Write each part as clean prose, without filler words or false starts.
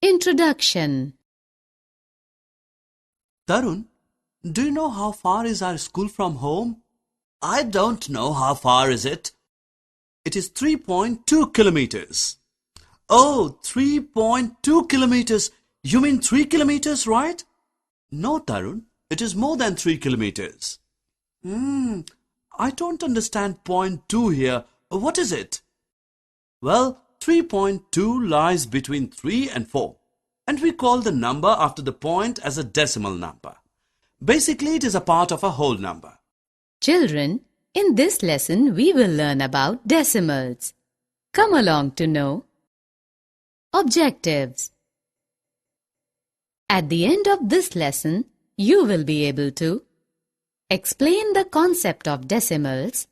Introduction. Tarun, do you know how far is our school from home? I don't know how far is it. It is 3.2 kilometers. Oh, 3.2 kilometers. You mean 3 kilometers, right? No, Tarun, it is more than 3 kilometers. I don't understand point 2 here. What is it? Well, 3.2 lies between 3 and 4. And we call the number after the point as a decimal number. Basically, it is a part of a whole number. Children, in this lesson we will learn about decimals. Come along to know. Objectives. At the end of this lesson, you will be able to explain the concept of decimals,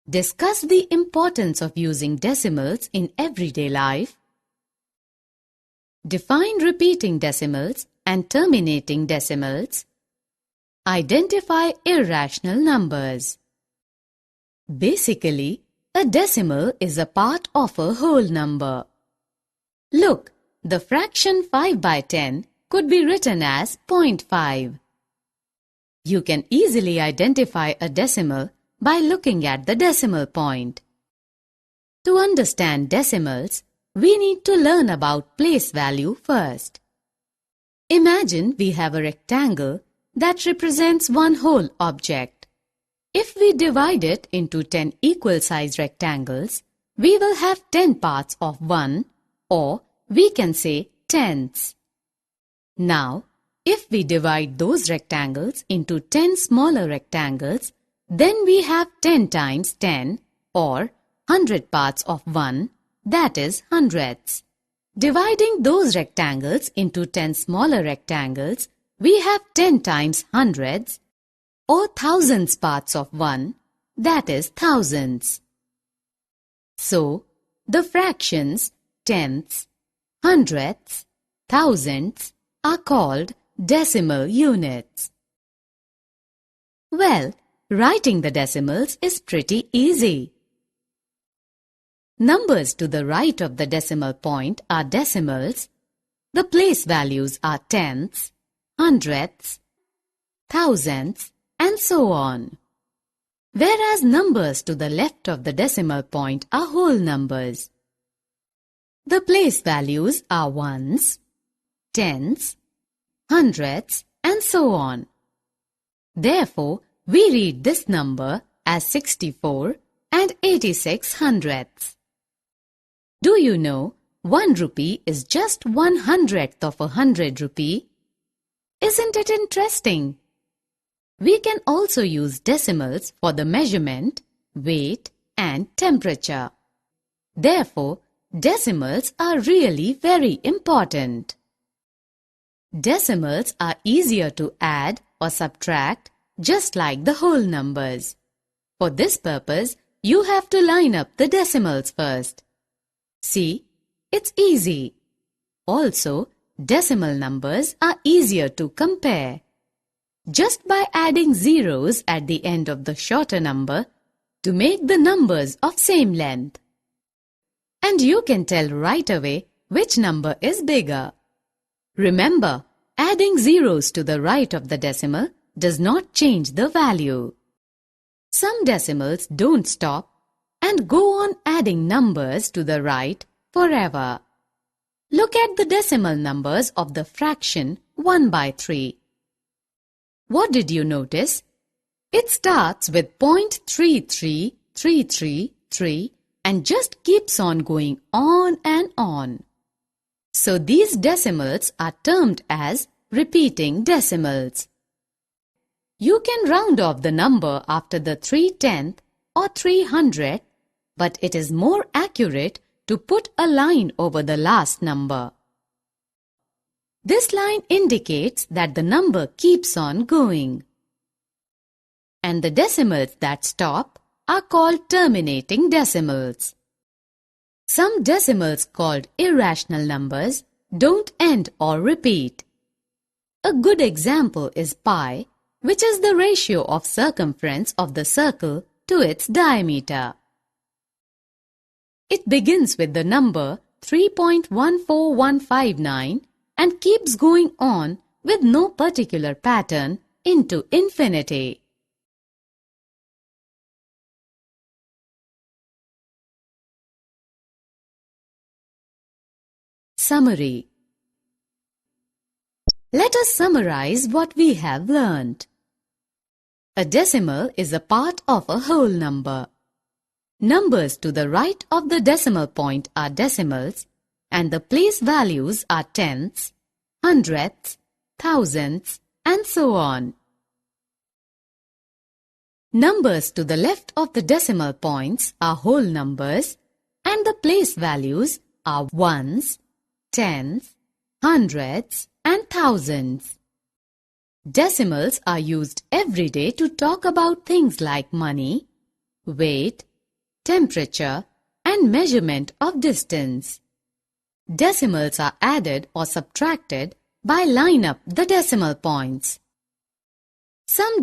discuss the importance of using decimals in everyday life, define repeating decimals and terminating decimals, identify irrational numbers. Basically, a decimal is a part of a whole number. Look, the fraction 5 by 10 could be written as 0.5. You can easily identify a decimal by looking at the decimal point. To understand decimals, we need to learn about place value first. Imagine we have a rectangle that represents one whole object. If we divide it into 10 equal-sized rectangles, we will have 10 parts of 1, or we can say tenths. Now, if we divide those rectangles into 10 smaller rectangles, then we have 10 times 10 or 100 parts of 1, that is hundredths. Dividing those rectangles into 10 smaller rectangles, we have 10 times hundredths or thousandths parts of 1, that is thousandths. So, the fractions tenths, hundredths, thousandths are called decimal units. Well, writing the decimals is pretty easy. Numbers to the right of the decimal point are decimals. The place values are tenths, hundredths, thousandths, and so on. Whereas numbers to the left of the decimal point are whole numbers. The place values are ones, tenths, hundredths, and so on. Therefore, we read this number as 64 and 86 hundredths. Do you know 1 rupee is just 1/100th of 100 rupee? Isn't it interesting? We can also use decimals for the measurement, weight, and temperature. Therefore, decimals are really very important. Decimals are easier to add or subtract just like the whole numbers. For this purpose, you have to line up the decimals first. See, it's easy. Also, decimal numbers are easier to compare. Just by adding zeros at the end of the shorter number to make the numbers of same length. And you can tell right away which number is bigger. Remember, adding zeros to the right of the decimal does not change the value. Some decimals don't stop and go on adding numbers to the right forever. Look at the decimal numbers of the fraction 1 by 3. What did you notice? It starts with 0.33333 and just keeps on going on and on. So these decimals are termed as repeating decimals. You can round off the number after the 3/10 or 300, but it is more accurate to put a line over the last number. This line indicates that the number keeps on going. And the decimals that stop are called terminating decimals. Some decimals called irrational numbers don't end or repeat. A good example is pi, which is the ratio of circumference of the circle to its diameter. It begins with the number 3.14159 and keeps going on with no particular pattern into infinity. Summary. Let us summarize what we have learned. A decimal is a part of a whole number. Numbers to the right of the decimal point are decimals, and the place values are tenths, hundredths, thousandths, and so on. Numbers to the left of the decimal points are whole numbers, and the place values are ones, tenths, hundredths, and thousands. Decimals are used every day to talk about things like money, weight, temperature, and measurement of distance. Decimals are added or subtracted by line up the decimal points. Some